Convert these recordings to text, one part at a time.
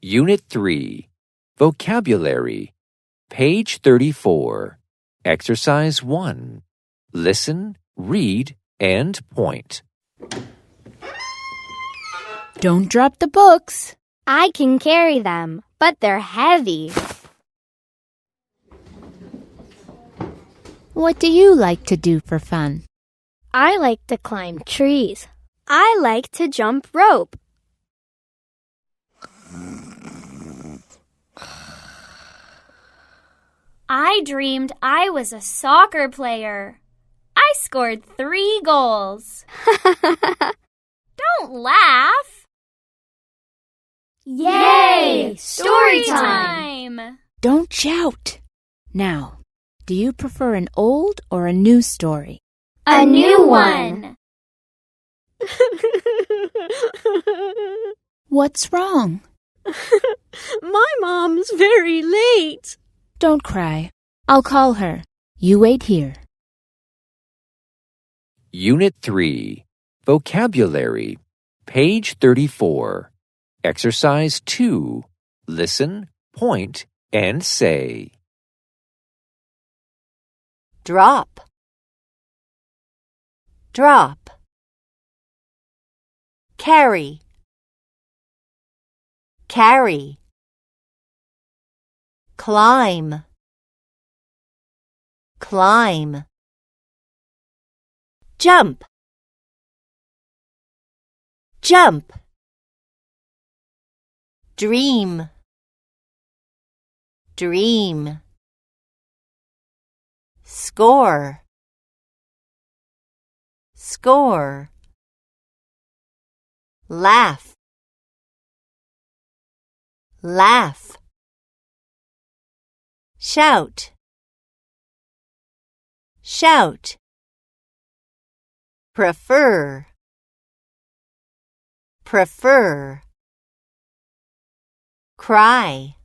Unit 3, Vocabulary, page 34, Exercise 1. Listen, read, and point. Don't drop the books. I can carry them, but they're heavy. What do you like to do for fun? I like to climb trees. I like to jump rope. I dreamed I was a soccer player. I scored 3 goals. Don't laugh. Yay! Story time! Don't shout. Now, do you prefer an old or a new story? A new one. What's wrong? My mom's very late. Don't cry. I'll call her. You wait here. Unit 3, Vocabulary, page 34, Exercise 2. Listen, point, and say. Drop. Drop. Carry. Carry. Climb. Climb. Jump. Jump. Dream. Dream. Score. Score. Laugh. Laugh. Shout. Shout. Prefer. Prefer. Cry.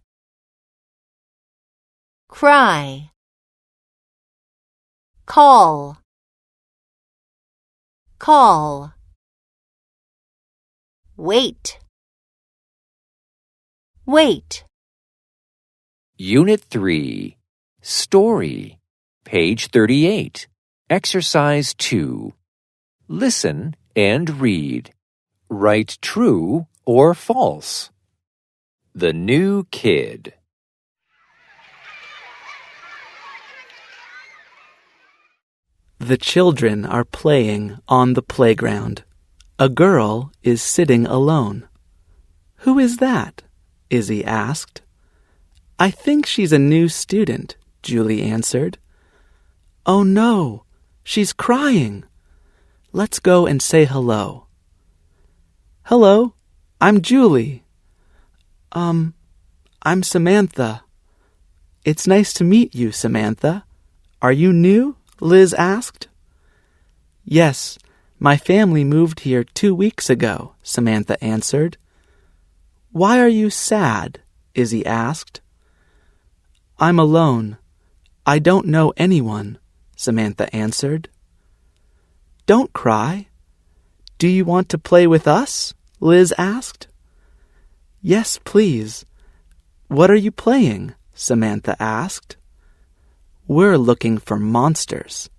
Cry. Call. Call. Wait. Wait. Unit 3, Story, page 38, Exercise 2. Listen and read. Write true or false. The New Kid. The children are playing on the playground. A girl is sitting alone. "Who is that?" Izzy asked. "I think she's a new student," Julie answered. "Oh no, she's crying. Let's go and say hello." "Hello, I'm Julie." I'm Samantha." "It's nice to meet you, Samantha. Are you new?" Liz asked. "Yes, my family moved here 2 weeks ago," Samantha answered. "Why are you sad?" Izzy asked. "I'm alone. I don't know anyone," Samantha answered. "Don't cry. Do you want to play with us?" Liz asked. "Yes, please." "What are you playing?" Samantha asked. "We're looking for monsters.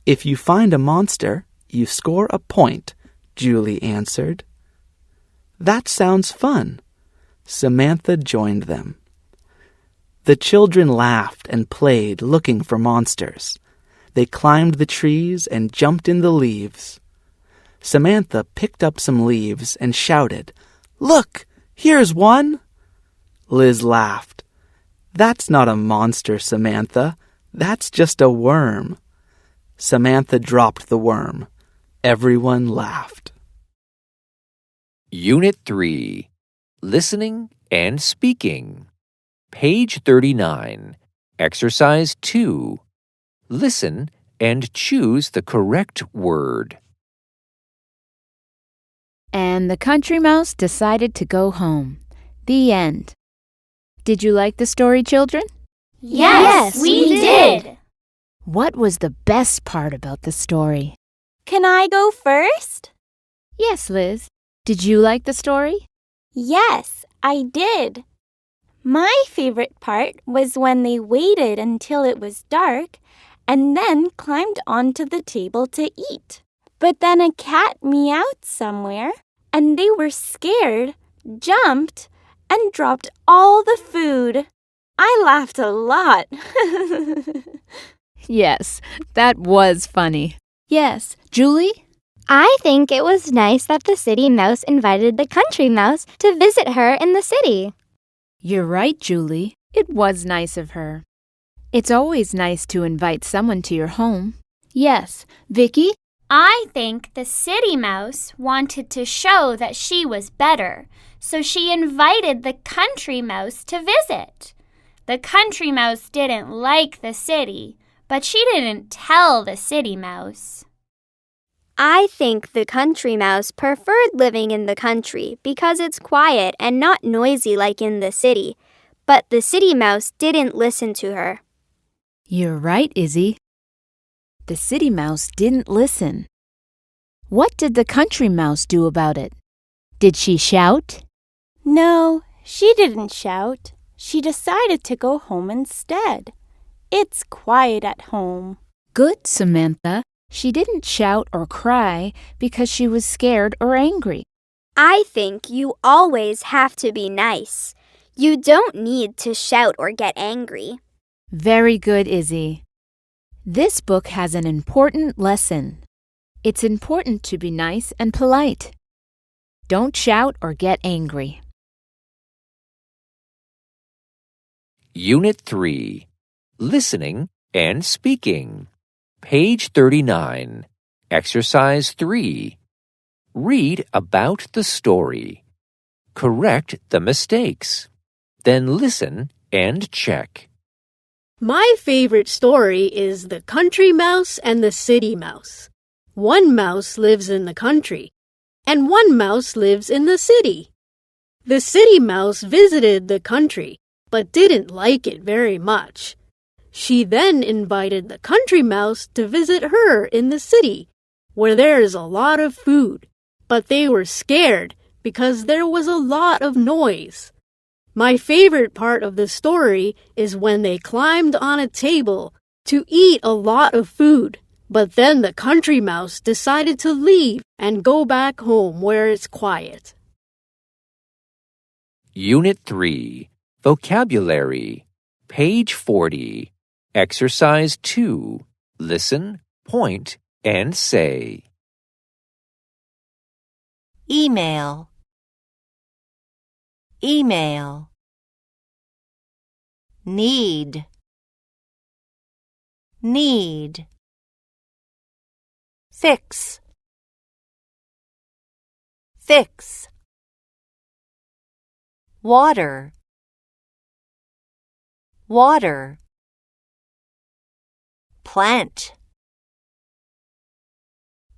If you find a monster, you score a point," Julie answered. "That sounds fun." Samantha joined them. The children laughed and played looking for monsters. They climbed the trees and jumped in the leaves. Samantha picked up some leaves and shouted, "Look, here's one!" Liz laughed. "That's not a monster, Samantha. That's just a worm." Samantha dropped the worm. Everyone laughed. Unit 3, Listening and Speaking. Page 39, Exercise 2. Listen and choose the correct word. And the country mouse decided to go home. The end. Did you like the story, children? Yes, we did. What was the best part about the story? Can I go first? Yes, Liz. Did you like the story? Yes, I did. My favorite part was when they waited until it was dark and then climbed onto the table to eat. But then a cat meowed somewhere, and they were scared, jumped, and dropped all the food. I laughed a lot. Yes, that was funny. Yes, Julie? I think it was nice that the city mouse invited the country mouse to visit her in the city. You're right, Julie. It was nice of her. It's always nice to invite someone to your home. Yes, Vicky? I think the city mouse wanted to show that she was better, so she invited the country mouse to visit. The country mouse didn't like the city, but she didn't tell the city mouse. I think the country mouse preferred living in the country because it's quiet and not noisy like in the city. But the city mouse didn't listen to her. You're right, Izzy. The city mouse didn't listen. What did the country mouse do about it? Did she shout? No, she didn't shout. She decided to go home instead. It's quiet at home. Good, Samantha. She didn't shout or cry because she was scared or angry. I think you always have to be nice. You don't need to shout or get angry. Very good, Izzy. This book has an important lesson. It's important to be nice and polite. Don't shout or get angry. Unit 3. Listening and Speaking. Page 39. Exercise 3. Read about the story. Correct the mistakes. Then listen and check. My favorite story is The Country Mouse and the City Mouse. One mouse lives in the country, and one mouse lives in the city. The city mouse visited the country, but didn't like it very much. She then invited the country mouse to visit her in the city, where there is a lot of food, but they were scared because there was a lot of noise. My favorite part of the story is when they climbed on a table to eat a lot of food, but then the country mouse decided to leave and go back home where it's quiet. Unit 3. Vocabulary. Page 40. Exercise 2. Listen, point, and say. Email. Email. Need. Need. Fix. Fix. Water. Water. Plant.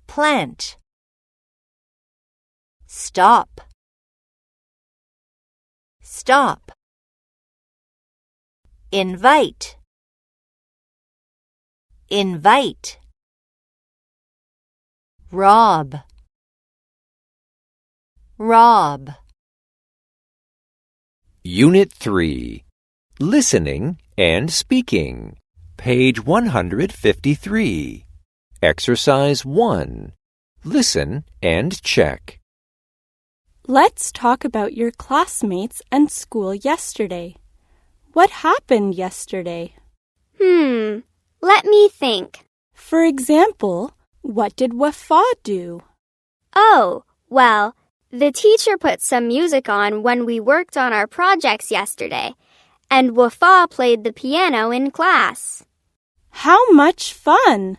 Plant. Stop. Stop. Invite. Invite. Rob. Rob. Unit 3. Listening and Speaking. Page 153. Exercise 1. Listen and check. Let's talk about your classmates and school yesterday. What happened yesterday? Let me think. For example, what did Wafa do? Oh, well, the teacher put some music on when we worked on our projects yesterday, and Wafa played the piano in class. How much fun!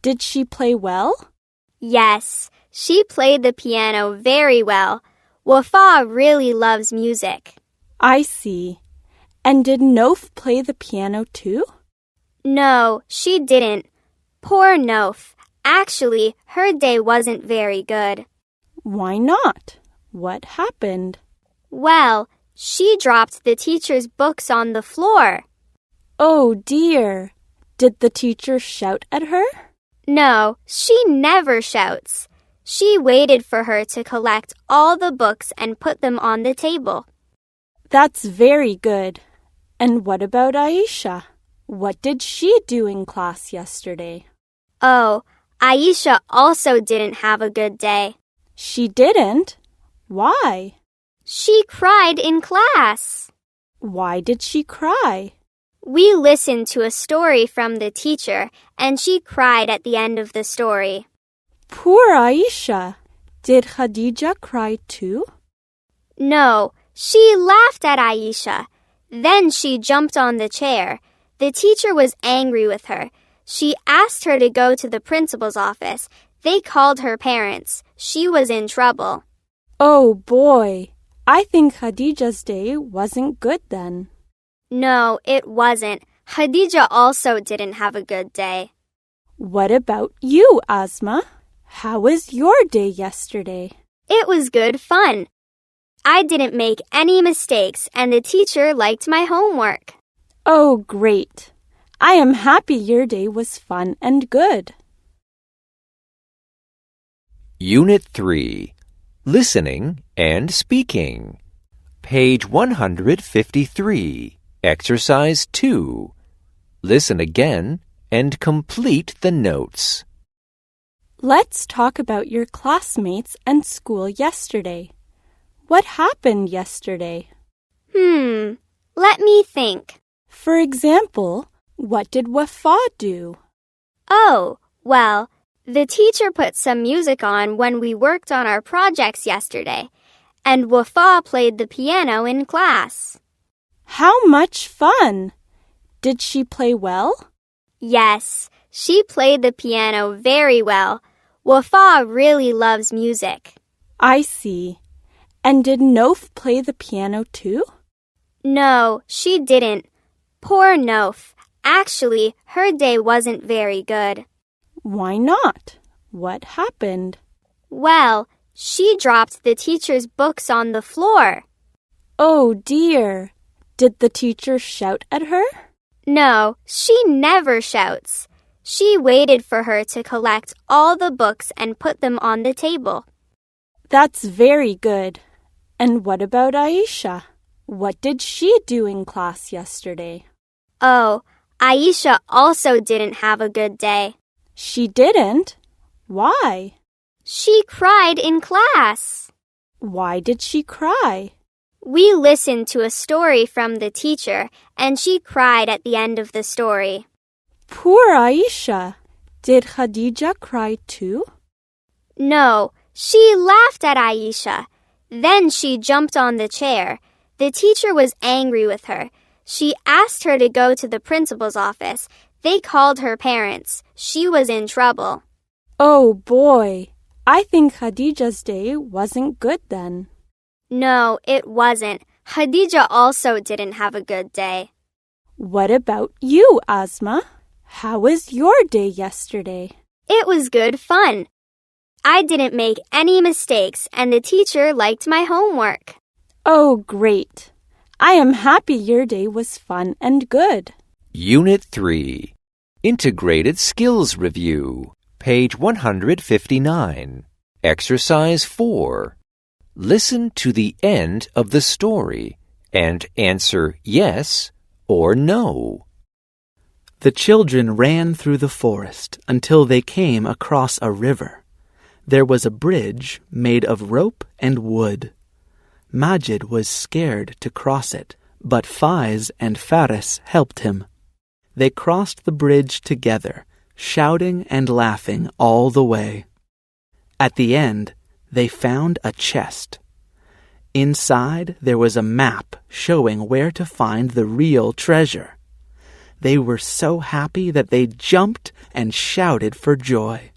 Did she play well? Yes, she played the piano very well. Wafa really loves music. I see. And did Nof play the piano too? No, she didn't. Poor Nof. Actually, her day wasn't very good. Why not? What happened? Well, she dropped the teacher's books on the floor. Oh dear. Did the teacher shout at her? No, she never shouts. She waited for her to collect all the books and put them on the table. That's very good. And what about Aisha? What did she do in class yesterday? Oh, Aisha also didn't have a good day. She didn't? Why? She cried in class. Why did she cry? We listened to a story from the teacher, and she cried at the end of the story. Poor Aisha. Did Khadija cry too? No, she laughed at Aisha. Then she jumped on the chair. The teacher was angry with her. She asked her to go to the principal's office. They called her parents. She was in trouble. Oh boy, I think Khadija's day wasn't good then. No, it wasn't. Khadija also didn't have a good day. What about you, Asma? How was your day yesterday? It was good fun. I didn't make any mistakes, and the teacher liked my homework. Oh, great. I am happy your day was fun and good. Unit 3. Listening and Speaking. Page 153. Exercise 2. Listen again and complete the notes. Let's talk about your classmates and school yesterday. What happened yesterday? Let me think. For example, what did Wafa do? Oh, well, the teacher put some music on when we worked on our projects yesterday, and Wafa played the piano in class. How much fun! Did she play well? Yes, she played the piano very well. Wafa really loves music. I see. And did Nof play the piano too? No, she didn't. Poor Nof. Actually, her day wasn't very good. Why not? What happened? Well, she dropped the teacher's books on the floor. Oh dear. Did the teacher shout at her? No, she never shouts. She waited for her to collect all the books and put them on the table. That's very good. And what about Aisha? What did she do in class yesterday? Oh, Aisha also didn't have a good day. She didn't? Why? She cried in class. Why did she cry? We listened to a story from the teacher, and she cried at the end of the story. Poor Aisha. Did Khadija cry too? No, she laughed at Aisha. Then she jumped on the chair. The teacher was angry with her. She asked her to go to the principal's office. They called her parents. She was in trouble. Oh boy, I think Khadija's day wasn't good then. No, it wasn't. Khadija also didn't have a good day. What about you, Asma? How was your day yesterday? It was good fun. I didn't make any mistakes, and the teacher liked my homework. Oh, great. I am happy your day was fun and good. Unit 3. Integrated Skills Review. Page 159. Exercise 4. Listen to the end of the story and answer yes or no. The children ran through the forest until they came across a river. There was a bridge made of rope and wood. Majid was scared to cross it, but Faiz and Faris helped him. They crossed the bridge together, shouting and laughing all the way. At the end, they found a chest. Inside, there was a map showing where to find the real treasure. They were so happy that they jumped and shouted for joy.